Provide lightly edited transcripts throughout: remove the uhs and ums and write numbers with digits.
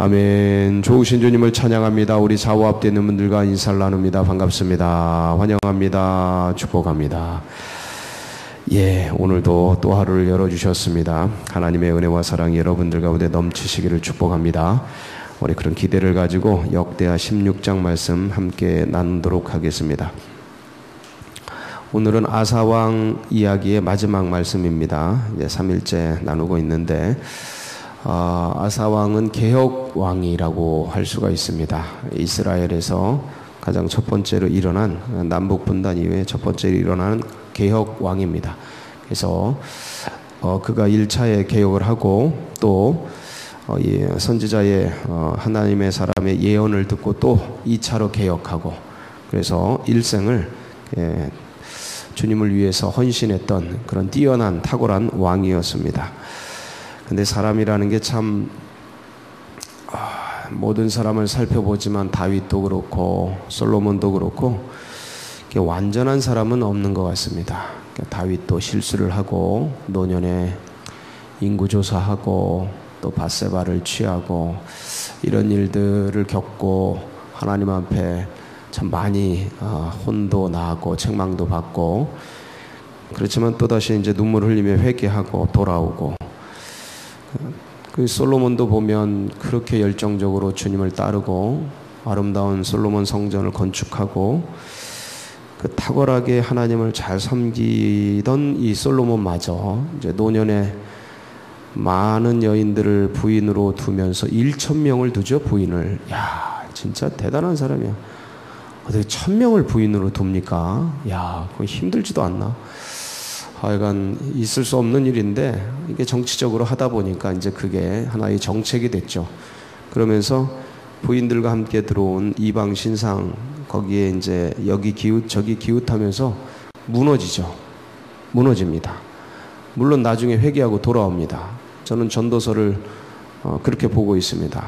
아멘. 좋으신 주님을 찬양합니다. 우리 좌우 앞에 있는 분들과 인사를 나눕니다. 반갑습니다. 환영합니다. 축복합니다. 오늘도 또 하루를 열어주셨습니다. 하나님의 은혜와 사랑이 여러분들 가운데 넘치시기를 축복합니다. 우리 그런 기대를 가지고 역대하 16장 말씀 함께 나누도록 하겠습니다. 오늘은 아사왕 이야기의 마지막 말씀입니다. 3일째 나누고 있는데 아사왕은 개혁왕이라고 할 수가 있습니다. 이스라엘에서 가장 첫 번째로 일어난 남북 분단 이후에 첫 번째로 일어나는 개혁왕입니다. 그래서 그가 1차에 개혁을 하고 또 선지자의 하나님의 사람의 예언을 듣고 또 2차로 개혁하고 그래서 일생을 주님을 위해서 헌신했던 그런 뛰어난 탁월한 왕이었습니다. 근데 사람이라는 게 참 모든 사람을 살펴보지만 다윗도 그렇고 솔로몬도 그렇고 완전한 사람은 없는 것 같습니다. 다윗도 실수를 하고 노년에 인구조사하고 또 밧세바를 취하고 이런 일들을 겪고 하나님 앞에 참 많이 혼도 나고 책망도 받고 그렇지만 또다시 이제 눈물 흘리며 회개하고 돌아오고 그 솔로몬도 보면 그렇게 열정적으로 주님을 따르고 아름다운 솔로몬 성전을 건축하고 그 탁월하게 하나님을 잘 섬기던 이 솔로몬마저 이제 노년에 많은 여인들을 부인으로 두면서 1,000명을 두죠. 부인을. 야, 진짜 대단한 사람이야. 어떻게 1,000명을 부인으로 둡니까? 야, 그거 힘들지도 않나? 하여간 있을 수 없는 일인데 이게 정치적으로 하다 보니까 이제 그게 하나의 정책이 됐죠. 그러면서 부인들과 함께 들어온 이방 신상 거기에 이제 여기 기웃 저기 기웃하면서 무너지죠. 무너집니다. 물론 나중에 회개하고 돌아옵니다. 저는 전도서를 그렇게 보고 있습니다.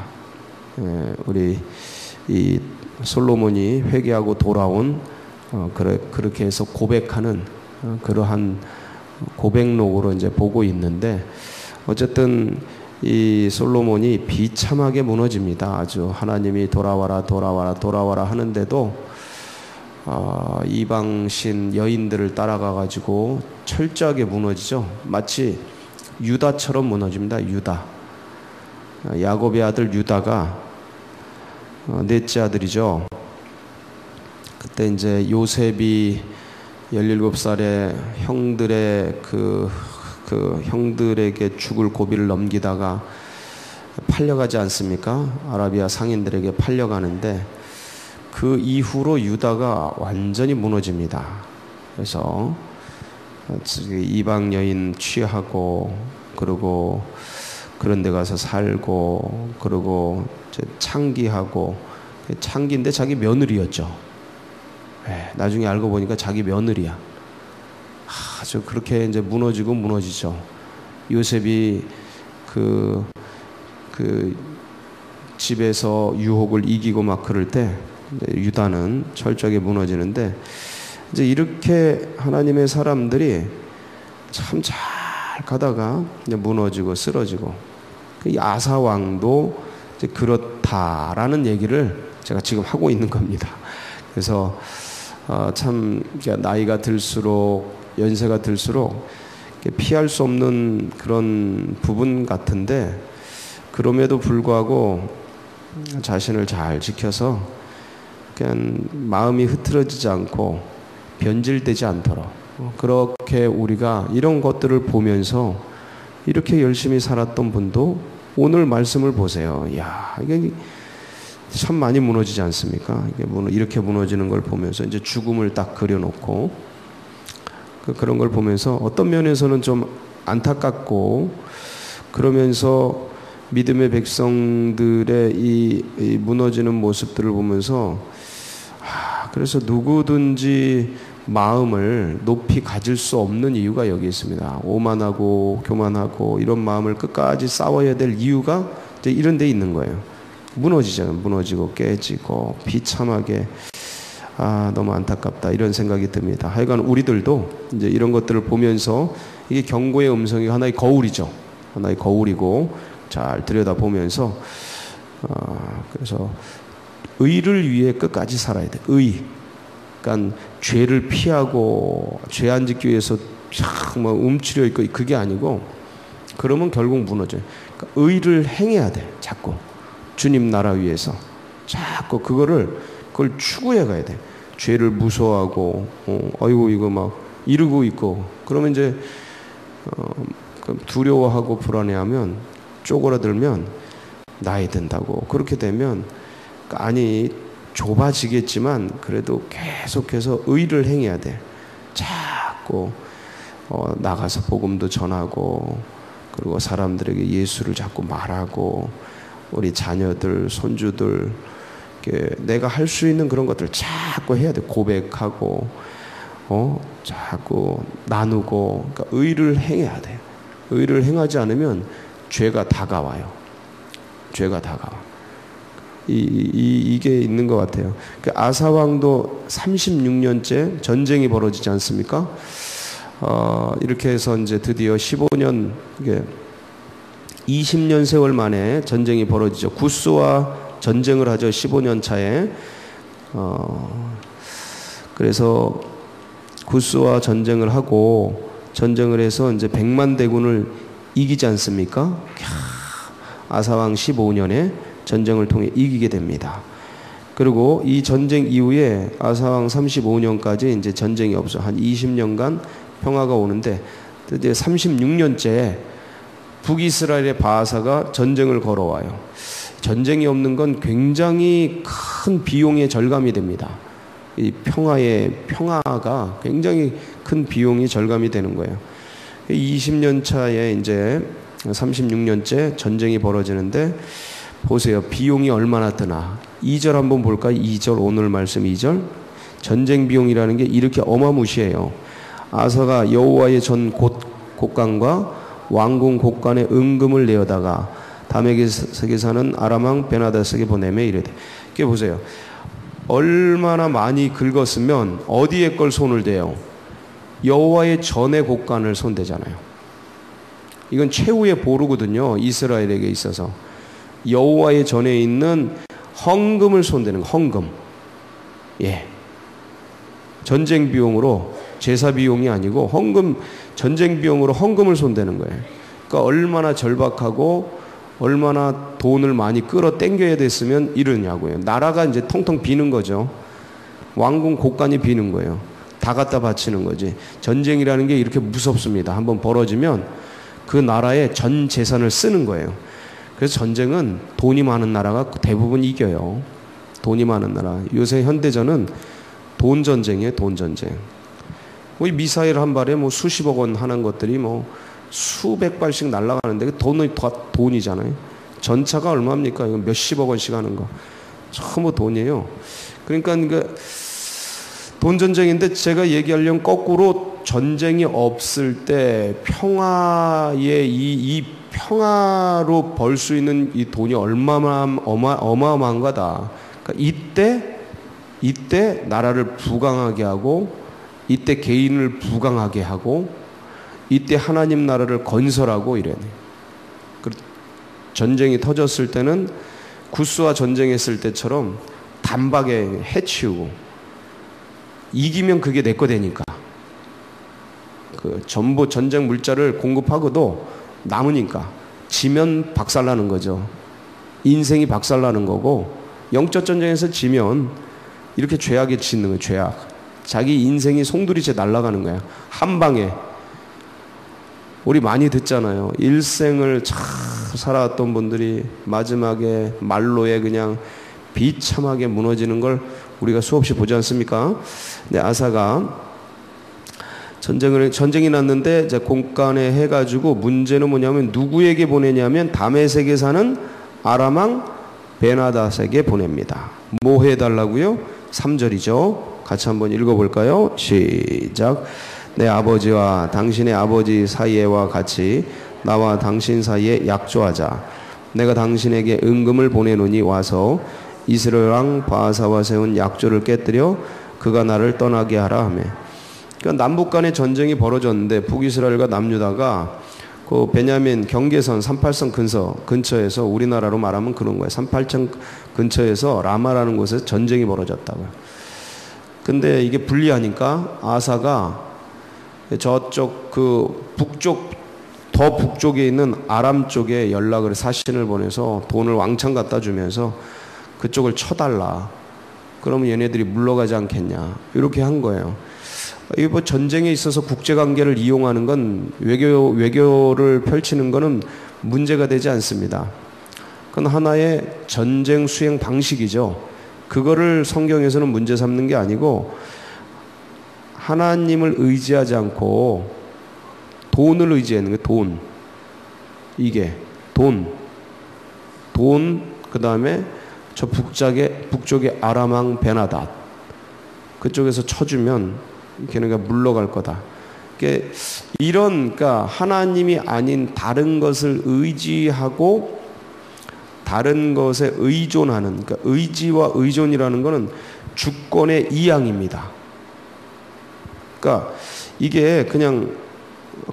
우리 이 솔로몬이 회개하고 돌아온 그렇게 해서 고백하는 그러한 고백록으로 이제 보고 있는데 어쨌든 이 솔로몬이 비참하게 무너집니다. 아주 하나님이 돌아와라 돌아와라 돌아와라 하는데도 이방신 여인들을 따라가 가지고 철저하게 무너지죠. 마치 유다처럼 무너집니다. 유다. 야곱의 아들 유다가 넷째 아들이죠. 그때 이제 요셉이 17살에 형들의 그 형들에게 죽을 고비를 넘기다가 팔려가지 않습니까? 아라비아 상인들에게 팔려가는데 그 이후로 유다가 완전히 무너집니다. 그래서 이방 여인 취하고 그러고 그런 데 가서 살고 그러고 창기하고 창기인데 자기 며느리였죠. 나중에 알고 보니까 자기 며느리야. 아주 그렇게 이제 무너지죠. 요셉이 그 집에서 유혹을 이기고 막 그럴 때 유다는 철저하게 무너지는데 이제 이렇게 하나님의 사람들이 참 잘 가다가 이제 무너지고 쓰러지고 이 아사 왕도 이제 그렇다라는 얘기를 제가 지금 하고 있는 겁니다. 그래서 참 나이가 들수록 연세가 들수록 피할 수 없는 그런 부분 같은데 그럼에도 불구하고 자신을 잘 지켜서 그냥 마음이 흐트러지지 않고 변질되지 않도록 그렇게 우리가 이런 것들을 보면서 이렇게 열심히 살았던 분도 오늘 말씀을 보세요. 야, 이게 참 많이 무너지지 않습니까? 이렇게 무너지는 걸 보면서 이제 죽음을 딱 그려놓고 그런 걸 보면서 어떤 면에서는 좀 안타깝고 그러면서 믿음의 백성들의 이 무너지는 모습들을 보면서 그래서 누구든지 마음을 높이 가질 수 없는 이유가 여기 있습니다. 오만하고 교만하고 이런 마음을 끝까지 싸워야 될 이유가 이제 이런 데 있는 거예요. 무너지잖아요. 무너지고 깨지고 비참하게 너무 안타깝다 이런 생각이 듭니다. 하여간 우리들도 이제 이런 것들을 보면서 이게 경고의 음성이 하나의 거울이죠. 하나의 거울이고 잘 들여다보면서 그래서 의를 위해 끝까지 살아야 돼. 의. 그러니까 죄를 피하고 죄 안 짓기 위해서 막 움츠려 있고 그게 아니고 그러면 결국 무너져요. 그러니까 의를 행해야 돼. 자꾸 주님 나라 위해서 자꾸 그걸 추구해 가야 돼. 죄를 무서워하고 아이고 이거 막 이러고 있고 그러면 이제 두려워하고 불안해하면 쪼그라들면 나야 된다고. 그렇게 되면 아니 좁아지겠지만 그래도 계속해서 의를 행해야 돼. 자꾸 나가서 복음도 전하고 그리고 사람들에게 예수를 자꾸 말하고 우리 자녀들 손주들 내가 할 수 있는 그런 것들 자꾸 해야 돼. 고백하고 자꾸 나누고 그러니까 의를 행해야 돼. 의를 행하지 않으면 죄가 다가와요. 죄가 다가와. 이게 있는 것 같아요. 아사 왕도 36년째 전쟁이 벌어지지 않습니까? 이렇게 해서 이제 드디어 15년, 20년 세월 만에 전쟁이 벌어지죠. 구스와 전쟁을 하죠. 15년 차에. 그래서 구스와 전쟁을 하고 전쟁을 해서 이제 100만 대군을 이기지 않습니까? 아사왕 15년에 전쟁을 통해 이기게 됩니다. 그리고 이 전쟁 이후에 아사왕 35년까지 이제 전쟁이 없어. 한 20년간 평화가 오는데 드디어 36년째 북이스라엘의 바하사가 전쟁을 걸어와요. 전쟁이 없는 건 굉장히 큰 비용의 절감이 됩니다. 이 평화가 굉장히 큰 비용이 절감이 되는 거예요. 20년 차에 이제 36년째 전쟁이 벌어지는데 보세요. 비용이 얼마나 드나. 2절 한번 볼까요? 2절 오늘 말씀 2절. 전쟁 비용이라는 게 이렇게 어마무시해요. 아사가 여호와의 전 곡간과 왕궁 곡간에 은금을 내어다가 다메섹에 사는 아람왕 베나다스에게 보내매 이르되. 이게 보세요. 얼마나 많이 긁었으면 어디에 걸 손을 대요? 여호와의 전의 곡간을 손대잖아요. 이건 최후의 보루거든요. 이스라엘에게 있어서. 여호와의 전에 있는 헌금을 손대는 거. 헌금. 예. 전쟁 비용으로 제사 비용이 아니고 헌금, 전쟁 비용으로 헌금을 손대는 거예요. 그러니까 얼마나 절박하고 얼마나 돈을 많이 끌어 당겨야 됐으면 이러냐고요. 나라가 이제 텅텅 비는 거죠. 왕궁 곡간이 비는 거예요. 다 갖다 바치는 거지. 전쟁이라는 게 이렇게 무섭습니다. 한번 벌어지면 그 나라의 전 재산을 쓰는 거예요. 그래서 전쟁은 돈이 많은 나라가 대부분 이겨요. 돈이 많은 나라. 요새 현대전은 돈 전쟁이에요. 돈 전쟁. 이 미사일 한 발에 뭐 수십억 원 하는 것들이 뭐 수백 발씩 날아가는데 돈이 다 돈이잖아요. 전차가 얼마입니까? 이거 몇십억 원씩 하는 거. 전부 돈이에요. 그러니까 돈 전쟁인데 제가 얘기하려면 거꾸로 전쟁이 없을 때 평화의 이 평화로 벌 수 있는 이 돈이 얼마나 어마어마한 거다. 그러니까 이때 나라를 부강하게 하고 이때 개인을 부강하게 하고 이때 하나님 나라를 건설하고 이래요. 전쟁이 터졌을 때는 구스와 전쟁했을 때처럼 단박에 해치우고 이기면 그게 내 거 되니까 그 전부 전쟁 물자를 공급하고도 남으니까 지면 박살나는 거죠. 인생이 박살나는 거고 영적 전쟁에서 지면 이렇게 죄악에 짓는 거예요. 죄악. 자기 인생이 송두리째 날아가는 거야. 한 방에. 우리 많이 듣잖아요. 일생을 잘 살아왔던 분들이 마지막에 말로에 그냥 비참하게 무너지는 걸 우리가 수없이 보지 않습니까? 근데 아사가 전쟁이 났는데 이제 곡간에 해가지고 문제는 뭐냐면 누구에게 보내냐면 다메섹에 사는 아람왕 베나닷에게 보냅니다. 뭐 해달라고요? 3절이죠. 같이 한번 읽어볼까요? 시작. 내 아버지와 당신의 아버지 사이에와 같이 나와 당신 사이에 약조하자. 내가 당신에게 은금을 보내노니 와서 이스라엘 왕 바하사와 세운 약조를 깨뜨려 그가 나를 떠나게 하라 하며. 그러니까 남북 간의 전쟁이 벌어졌는데 북이스라엘과 남유다가 그 베냐민 경계선 38선 근처에서 우리나라로 말하면 그런 거예요. 38선 근처에서 라마라는 곳에서 전쟁이 벌어졌다고요. 근데 이게 불리하니까 아사가 저쪽 그 더 북쪽에 있는 아람 쪽에 연락을 사신을 보내서 돈을 왕창 갖다 주면서 그쪽을 쳐달라. 그러면 얘네들이 물러가지 않겠냐. 이렇게 한 거예요. 이 뭐 전쟁에 있어서 국제관계를 이용하는 건 외교를 펼치는 거는 문제가 되지 않습니다. 그건 하나의 전쟁 수행 방식이죠. 그거를 성경에서는 문제 삼는 게 아니고 하나님을 의지하지 않고 돈을 의지하는 거예요. 돈. 이게 돈, 그 다음에 저 북쪽의 아람왕 베나닷 그쪽에서 쳐주면 걔네가 물러갈 거다. 그러니까 하나님이 아닌 다른 것을 의지하고 다른 것에 의존하는, 그러니까 의지와 의존이라는 것은 주권의 이양입니다. 그러니까 이게 그냥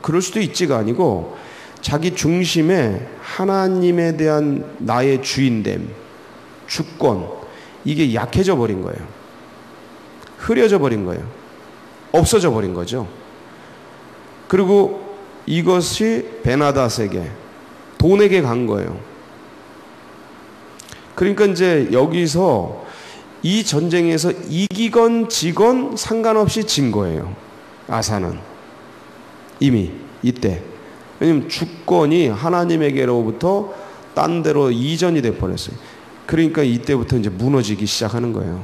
그럴 수도 있지가 아니고 자기 중심에 하나님에 대한 나의 주인됨, 주권, 이게 약해져 버린 거예요. 흐려져 버린 거예요. 없어져 버린 거죠. 그리고 이것이 베나닷에게, 돈에게 간 거예요. 그러니까 이제 여기서 이 전쟁에서 이기건 지건 상관없이 진 거예요. 아사는 이미 이때. 왜냐면 주권이 하나님에게로부터 딴 데로 이전이 돼 버렸어요. 그러니까 이때부터 이제 무너지기 시작하는 거예요.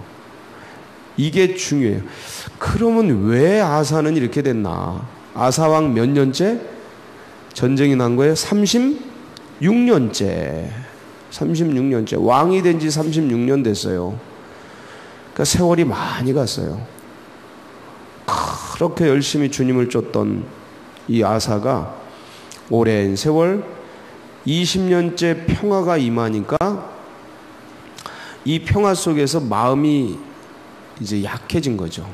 이게 중요해요. 그러면 왜 아사는 이렇게 됐나? 아사왕 몇 년째 전쟁이 난 거예요? 36년째. 36년째. 왕이 된 지 36년 됐어요. 그러니까 세월이 많이 갔어요. 그렇게 열심히 주님을 쫓던 이 아사가 오랜 세월 20년째 평화가 임하니까 이 평화 속에서 마음이 이제 약해진 거죠.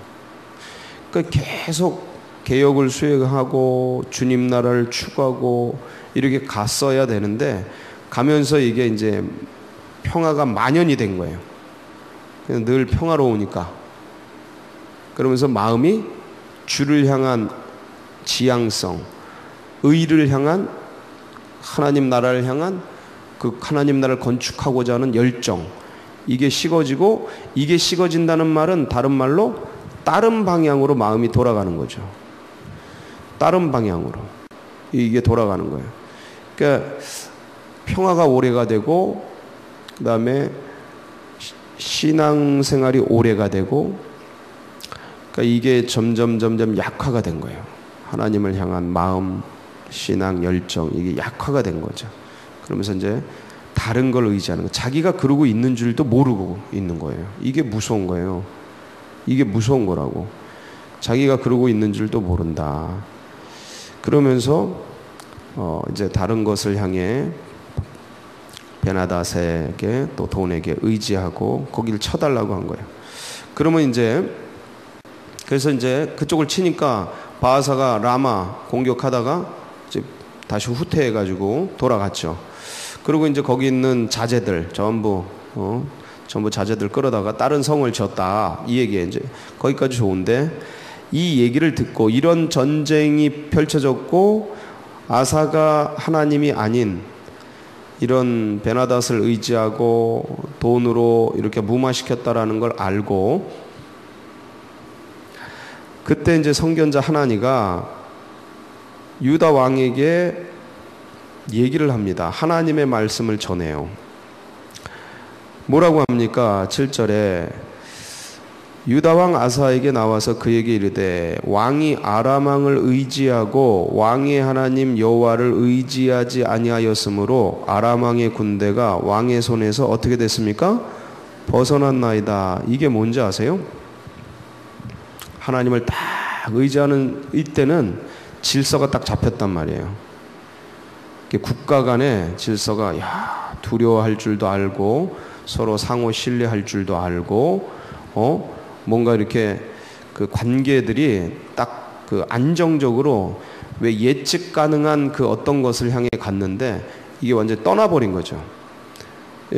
그러니까 계속 개혁을 수행하고 주님 나라를 추구하고 이렇게 갔어야 되는데 가면서 이게 이제 평화가 만연이 된 거예요. 그냥 늘 평화로우니까. 그러면서 마음이 주를 향한 지향성, 의를 향한 하나님 나라를 향한 그 하나님 나라를 건축하고자 하는 열정, 이게 식어지고, 이게 식어진다는 말은 다른 말로 다른 방향으로 마음이 돌아가는 거죠. 다른 방향으로 이게 돌아가는 거예요. 그러니까 평화가 오래가 되고, 그 다음에 신앙생활이 오래가 되고, 그러니까 이게 점점 약화가 된 거예요. 하나님을 향한 마음, 신앙, 열정, 이게 약화가 된 거죠. 그러면서 이제 다른 걸 의지하는 거. 자기가 그러고 있는 줄도 모르고 있는 거예요. 이게 무서운 거예요. 이게 무서운 거라고. 자기가 그러고 있는 줄도 모른다. 그러면서 이제 다른 것을 향해 베나닷에게 또 돈에게 의지하고 거기를 쳐달라고 한 거예요. 그러면 이제 그래서 이제 그쪽을 치니까 바하사가 라마 공격하다가 이제 다시 후퇴해가지고 돌아갔죠. 그리고 이제 거기 있는 자제들 전부 자제들 끌어다가 다른 성을 지었다. 이 얘기에 이제 거기까지 좋은데 이 얘기를 듣고 이런 전쟁이 펼쳐졌고 아사가 하나님이 아닌 이런 베나닷을 의지하고 돈으로 이렇게 무마시켰다라는 걸 알고 그때 이제 선견자 하나니가 유다 왕에게 얘기를 합니다. 하나님의 말씀을 전해요. 뭐라고 합니까? 7절에 유다 왕 아사에게 나와서 그에게 이르되 왕이 아람 왕을 의지하고 왕의 하나님 여호와를 의지하지 아니하였으므로 아람 왕의 군대가 왕의 손에서 어떻게 됐습니까? 벗어났나이다. 이게 뭔지 아세요? 하나님을 딱 의지하는 이때는 질서가 딱 잡혔단 말이에요. 국가 간의 질서가 두려워할 줄도 알고 서로 상호 신뢰할 줄도 알고 뭔가 이렇게 그 관계들이 딱 그 안정적으로 왜 예측 가능한 그 어떤 것을 향해 갔는데 이게 완전히 떠나버린 거죠.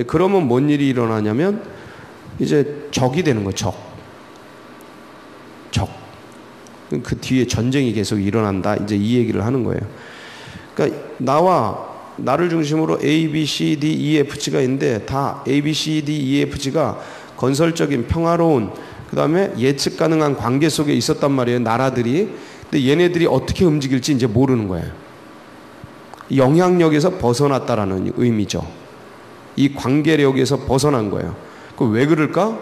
그러면 뭔 일이 일어나냐면 이제 적이 되는 거예요. 적. 그 뒤에 전쟁이 계속 일어난다. 이제 이 얘기를 하는 거예요. 그러니까 나를 중심으로 A, B, C, D, E, F, G가 있는데 다 A, B, C, D, E, F, G가 건설적인 평화로운 그 다음에 예측 가능한 관계 속에 있었단 말이에요. 나라들이. 근데 얘네들이 어떻게 움직일지 이제 모르는 거예요. 영향력에서 벗어났다라는 의미죠. 이 관계력에서 벗어난 거예요. 그 왜 그럴까?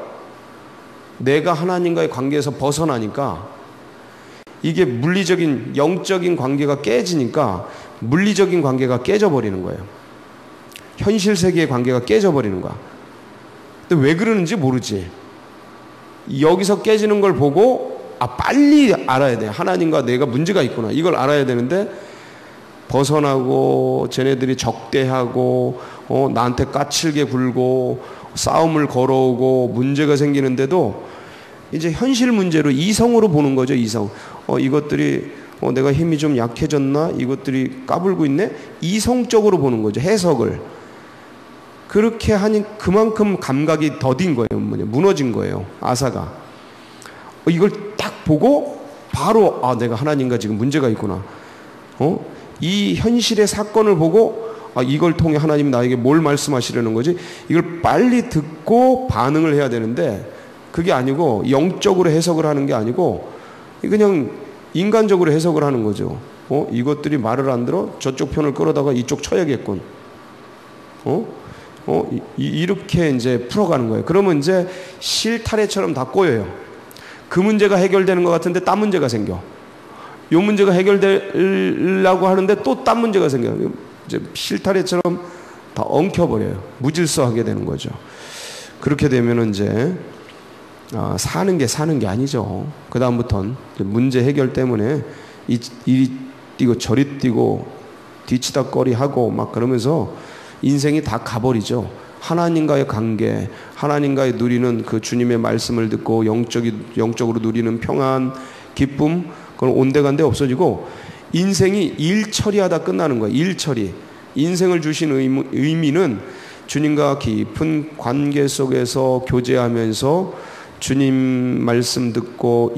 내가 하나님과의 관계에서 벗어나니까 이게 물리적인 영적인 관계가 깨지니까 물리적인 관계가 깨져버리는 거예요. 현실 세계의 관계가 깨져버리는 거야. 근데 왜 그러는지 모르지. 여기서 깨지는 걸 보고 빨리 알아야 돼. 하나님과 내가 문제가 있구나. 이걸 알아야 되는데 벗어나고 쟤네들이 적대하고 나한테 까칠게 굴고 싸움을 걸어오고 문제가 생기는데도 이제 현실 문제로 이성으로 보는 거죠. 이성. 이것들이 내가 힘이 좀 약해졌나? 이것들이 까불고 있네? 이성적으로 보는 거죠. 해석을. 그렇게 하니 그만큼 감각이 더딘 거예요. 무너진 거예요. 아사가. 이걸 딱 보고 바로 내가 하나님과 지금 문제가 있구나. 이 현실의 사건을 보고 이걸 통해 하나님이 나에게 뭘 말씀하시려는 거지? 이걸 빨리 듣고 반응을 해야 되는데 그게 아니고 영적으로 해석을 하는 게 아니고 그냥 인간적으로 해석을 하는 거죠. 이것들이 말을 안 들어? 저쪽 편을 끌어다가 이쪽 쳐야겠군. 이렇게 이제 풀어가는 거예요. 그러면 이제 실타래처럼 다 꼬여요. 그 문제가 해결되는 것 같은데 딴 문제가 생겨. 이 문제가 해결되려고 하는데 또 딴 문제가 생겨. 이제 실타래처럼 다 엉켜버려요. 무질서하게 되는 거죠. 그렇게 되면 이제 사는 게 아니죠. 그 다음부터는 문제 해결 때문에 이리 뛰고 저리 뛰고 뒤치다꺼리 하고 막 그러면서 인생이 다 가버리죠. 하나님과의 관계, 하나님과의 누리는 그 주님의 말씀을 듣고 영적으로 누리는 평안, 기쁨, 그건 온데간데 없어지고 인생이 일 처리하다 끝나는 거예요. 일 처리. 인생을 주신 의미는 주님과 깊은 관계 속에서 교제하면서 주님 말씀 듣고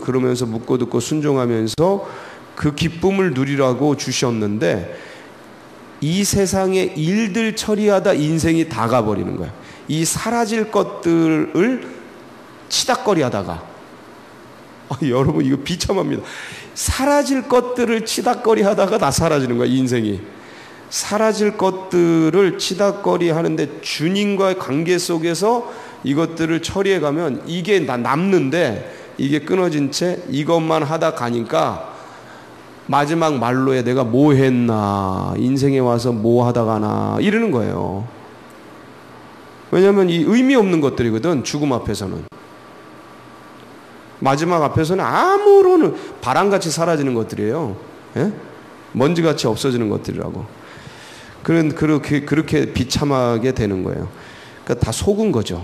그러면서 묻고 듣고 순종하면서 그 기쁨을 누리라고 주셨는데 이 세상의 일들 처리하다 인생이 다 가버리는 거예요. 이 사라질 것들을 치닥거리 하다가 여러분 이거 비참합니다. 사라질 것들을 치닥거리 하다가 다 사라지는 거야. 인생이. 사라질 것들을 치닥거리 하는데 주님과의 관계 속에서 이것들을 처리해 가면 이게 남는데 이게 끊어진 채 이것만 하다 가니까 마지막 말로에 내가 뭐 했나, 인생에 와서 뭐 하다 가나 이러는 거예요. 왜냐하면 이 의미 없는 것들이거든. 죽음 앞에서는. 마지막 앞에서는 아무런 바람같이 사라지는 것들이에요. 예? 먼지같이 없어지는 것들이라고. 그렇게 비참하게 되는 거예요. 그러니까 다 속은 거죠.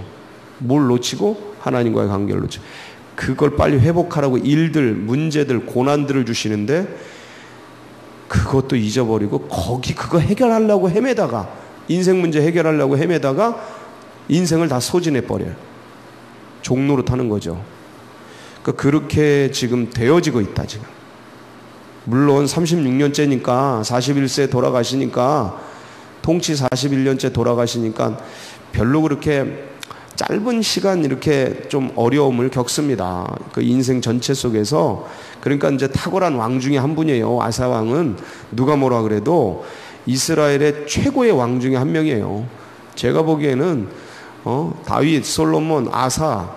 뭘 놓치고 하나님과의 관계를 놓치고 그걸 빨리 회복하라고 일들, 문제들, 고난들을 주시는데 그것도 잊어버리고 그거 해결하려고 헤매다가 인생 문제 해결하려고 헤매다가 인생을 다 소진해버려요. 종로로 타는 거죠. 그러니까 그렇게 지금 되어지고 있다 지금. 물론 36년째니까 41세 돌아가시니까 통치 41년째 돌아가시니까 별로 그렇게 짧은 시간 이렇게 좀 어려움을 겪습니다. 그 인생 전체 속에서. 그러니까 이제 탁월한 왕 중에 한 분이에요. 아사 왕은 누가 뭐라 그래도 이스라엘의 최고의 왕 중에 한 명이에요. 제가 보기에는 다윗, 솔로몬, 아사,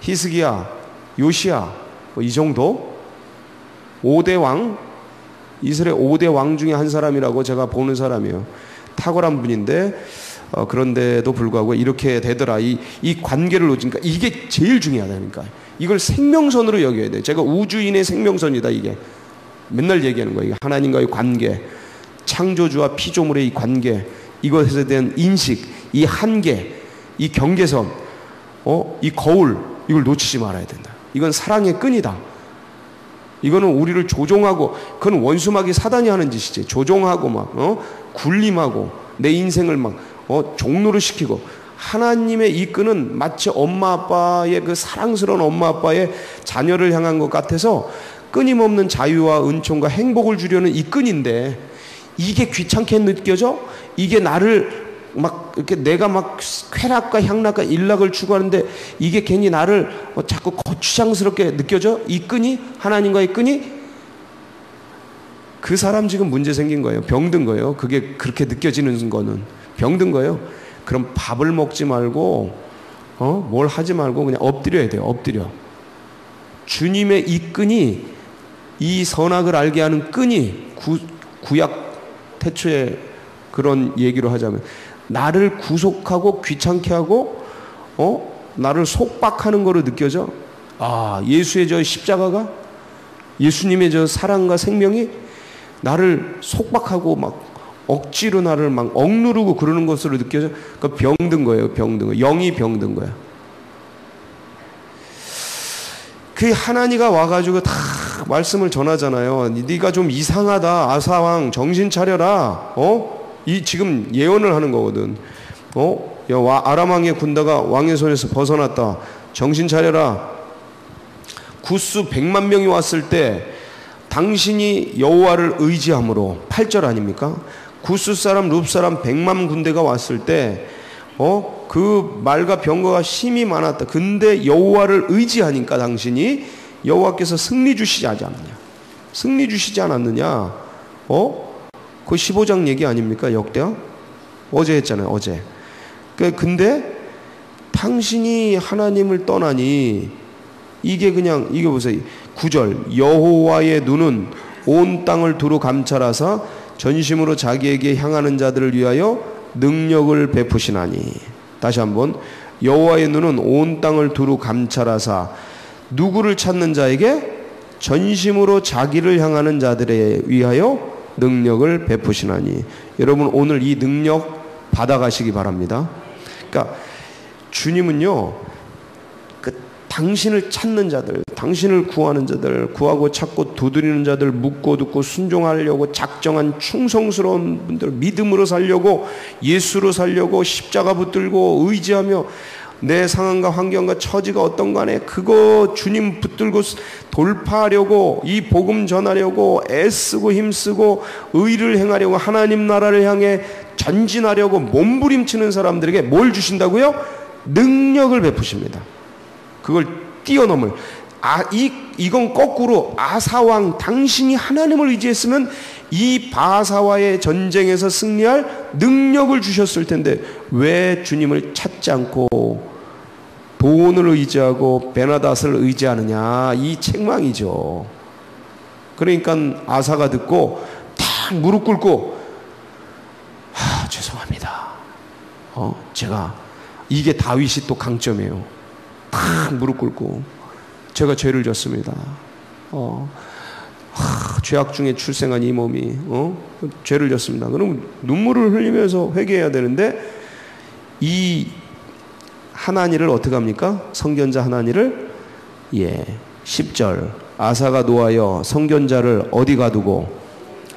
히스기야, 요시야 이 정도 5대 왕, 이스라엘 5대 왕 중에 한 사람이라고 제가 보는 사람이에요. 탁월한 분인데 그런데도 불구하고 이렇게 되더라. 이 관계를 놓치니까 이게 제일 중요하다니까. 이걸 생명선으로 여겨야 돼. 제가 우주인의 생명선이다 이게. 맨날 얘기하는 거예요. 하나님과의 관계, 창조주와 피조물의 이 관계, 이것에 대한 인식, 이 한계, 이 경계선, 이 거울, 이걸 놓치지 말아야 된다. 이건 사랑의 끈이다. 이거는 우리를 조종하고, 그건 원수마귀 사단이 하는 짓이지. 조종하고 굴림하고 내 인생을 종로를 시키고. 하나님의 이 끈은 마치 엄마 아빠의 그 사랑스러운 엄마 아빠의 자녀를 향한 것 같아서 끊임없는 자유와 은총과 행복을 주려는 이 끈인데, 이게 귀찮게 느껴져? 이게 나를 이렇게 내가 쾌락과 향락과 일락을 추구하는데 이게 괜히 나를 자꾸 거추장스럽게 느껴져? 이 끈이? 하나님과의 끈이? 그 사람 지금 문제 생긴 거예요. 병든 거예요. 그게 그렇게 느껴지는 거는 병든 거예요. 그럼 밥을 먹지 말고 뭘 하지 말고 그냥 엎드려야 돼요. 엎드려. 주님의 이 끈이, 이 선악을 알게 하는 끈이, 구약 태초에 그런 얘기로 하자면 나를 구속하고 귀찮게 하고 나를 속박하는 거로 느껴져. 아, 예수의 저 십자가가, 예수님의 저 사랑과 생명이 나를 속박하고 억지로 나를 억누르고 그러는 것으로 느껴져. 그러니까 병든 거예요. 병든 거. 영이 병든 거야. 그 하나니가 와가지고 다 말씀을 전하잖아요. 네가 좀 이상하다. 아사왕 정신 차려라. 이 지금 예언을 하는 거거든. 아람왕의 군대가 왕의 손에서 벗어났다. 정신 차려라. 구스 100만 명이 왔을 때 당신이 여호와를 의지함으로, 8절 아닙니까? 구스 사람, 룹 사람 100만 군대가 왔을 때 그 말과 병거가 심히 많았다. 근데 여호와를 의지하니까 당신이 여호와께서 승리 주시지 않느냐? 승리 주시지 않았느냐? 그 15장 얘기 아닙니까? 역대하? 어제 했잖아요. 어제. 근데 당신이 하나님을 떠나니 이게 그냥, 이게 보세요. 9절. 여호와의 눈은 온 땅을 두루 감찰하사 전심으로 자기에게 향하는 자들을 위하여 능력을 베푸시나니. 다시 한번. 여호와의 눈은 온 땅을 두루 감찰하사 누구를 찾는 자에게? 전심으로 자기를 향하는 자들에 위하여 능력을 베푸시나니. 여러분 오늘 이 능력 받아가시기 바랍니다. 그러니까 주님은요, 당신을 찾는 자들, 당신을 구하는 자들, 구하고 찾고 두드리는 자들, 묻고 듣고 순종하려고 작정한 충성스러운 분들, 믿음으로 살려고, 예수로 살려고, 십자가 붙들고 의지하며 내 상황과 환경과 처지가 어떤 간에 그거 주님 붙들고 돌파하려고, 이 복음 전하려고 애쓰고 힘쓰고 의를 행하려고 하나님 나라를 향해 전진하려고 몸부림치는 사람들에게 뭘 주신다고요? 능력을 베푸십니다. 그걸 뛰어넘을. 이건 거꾸로 아사왕, 당신이 하나님을 의지했으면 이 바사와의 전쟁에서 승리할 능력을 주셨을 텐데 왜 주님을 찾지 않고 돈을 의지하고 베나닷을 의지하느냐? 이 책망이죠. 그러니까 아사가 듣고 탁 무릎 꿇고, 죄송합니다. 제가, 이게 다윗이 또 강점이에요. 탁 무릎 꿇고 제가 죄를 졌습니다. 죄악 중에 출생한 이 몸이 죄를 졌습니다. 그럼 눈물을 흘리면서 회개해야 되는데 이 하나니를 어떻게 합니까? 성견자 하나니를 10절 아사가 노하여 성견자를 어디 가두고?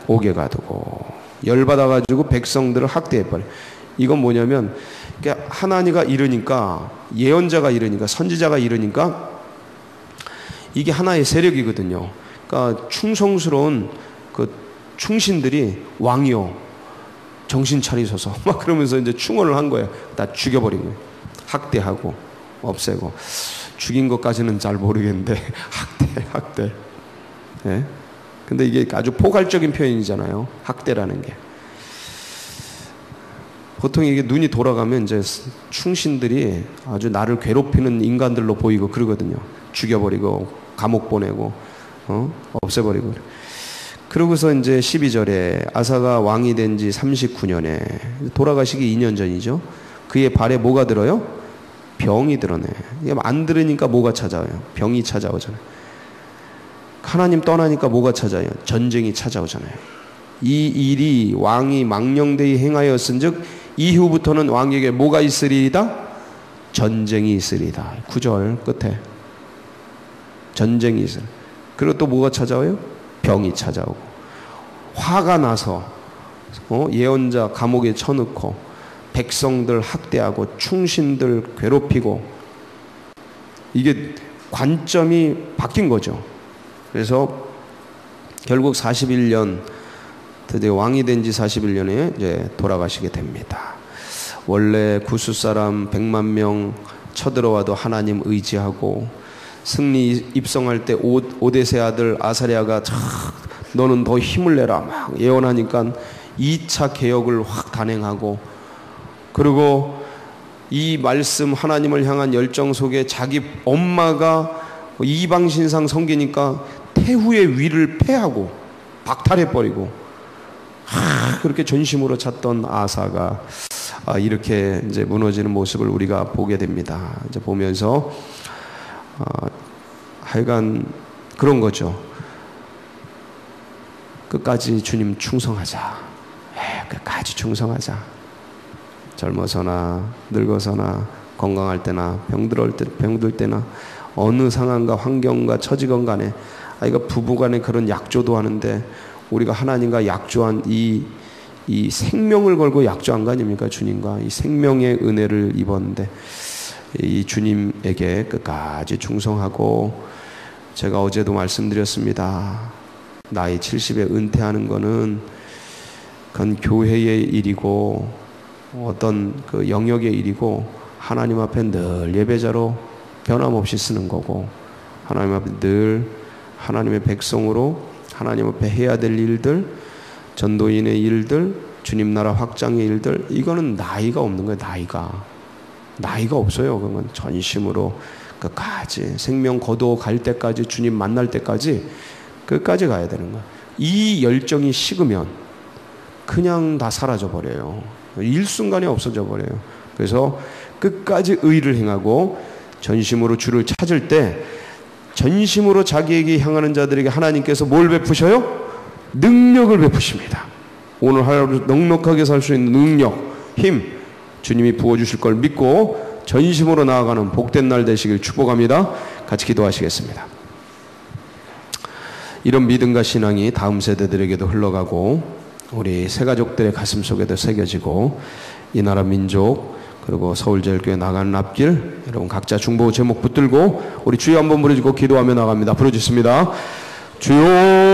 옥에 가두고 열받아가지고 백성들을 학대해버려. 이건 뭐냐면 하나니가 이르니까, 예언자가 이르니까, 선지자가 이르니까 이게 하나의 세력이거든요. 그러니까 충성스러운 그 충신들이 왕이요 정신 차리소서 막 그러면서 이제 충언을 한 거예요. 다 죽여버린 거예요. 학대하고 없애고. 죽인 것까지는 잘 모르겠는데 학대. 예? 근데 이게 아주 포괄적인 표현이잖아요. 학대라는 게. 보통 이게 눈이 돌아가면 이제 충신들이 아주 나를 괴롭히는 인간들로 보이고 그러거든요. 죽여버리고 감옥 보내고 없애버리고. 그러고서 이제 12절에 아사가 왕이 된 지 39년에 돌아가시기 2년 전이죠. 그의 발에 뭐가 들어요? 병이 들어네. 안 들으니까 뭐가 찾아와요? 병이 찾아오잖아요. 하나님 떠나니까 뭐가 찾아요? 전쟁이 찾아오잖아요. 이 일이 왕이 망령되이 행하였은즉 이후부터는 왕에게 뭐가 있으리이다? 전쟁이 있으리이다. 9절 끝에 전쟁이 있으리. 그리고 또 뭐가 찾아와요? 병이 찾아오고, 화가 나서 예언자 감옥에 쳐넣고 백성들 학대하고 충신들 괴롭히고, 이게 관점이 바뀐 거죠. 그래서 결국 41년, 드디어 왕이 된 지 41년에 이제 돌아가시게 됩니다. 원래 구스 사람 100만 명 쳐들어와도 하나님 의지하고, 승리 입성할 때 오데세 아들 아사랴가 너는 더 힘을 내라 막 예언하니까 2차 개혁을 확 단행하고, 그리고 이 말씀 하나님을 향한 열정 속에 자기 엄마가 이방 신상 섬기니까 태후의 위를 패하고 박탈해버리고, 그렇게 전심으로 찾던 아사가 이렇게 이제 무너지는 모습을 우리가 보게 됩니다. 이제 보면서 하여간 그런 거죠. 끝까지 주님 충성하자. 끝까지 충성하자. 젊어서나 늙어서나 건강할 때나 병들 때나 어느 상황과 환경과 처지건 간에, 이거 부부간에 그런 약조도 하는데 우리가 하나님과 약조한 이 생명을 걸고 약조한 거 아닙니까? 주님과 이 생명의 은혜를 입었는데 이 주님에게 끝까지 충성하고, 제가 어제도 말씀드렸습니다. 나이 70에 은퇴하는 거는 그건 교회의 일이고 어떤 그 영역의 일이고, 하나님 앞에 늘 예배자로 변함없이 쓰는 거고, 하나님 앞에 늘 하나님의 백성으로 하나님 앞에 해야 될 일들, 전도인의 일들, 주님 나라 확장의 일들, 이거는 나이가 없는 거예요. 나이가 없어요. 그러면 전심으로 끝까지 생명 거둬 갈 때까지, 주님 만날 때까지 끝까지 가야 되는 거예요. 이 열정이 식으면 그냥 다 사라져 버려요. 일순간에 없어져 버려요. 그래서 끝까지 의를 행하고 전심으로 주를 찾을 때, 전심으로 자기에게 향하는 자들에게 하나님께서 뭘 베푸셔요? 능력을 베푸십니다. 오늘 하루 넉넉하게 살 수 있는 능력, 힘, 주님이 부어주실 걸 믿고 전심으로 나아가는 복된 날 되시길 축복합니다. 같이 기도하시겠습니다. 이런 믿음과 신앙이 다음 세대들에게도 흘러가고 우리 새가족들의 가슴 속에도 새겨지고, 이 나라 민족 그리고 서울제일교회 나가는 앞길, 여러분 각자 중보 제목 붙들고 우리 주여 한번 부르짖고 기도하며 나갑니다. 부르짖습니다. 주여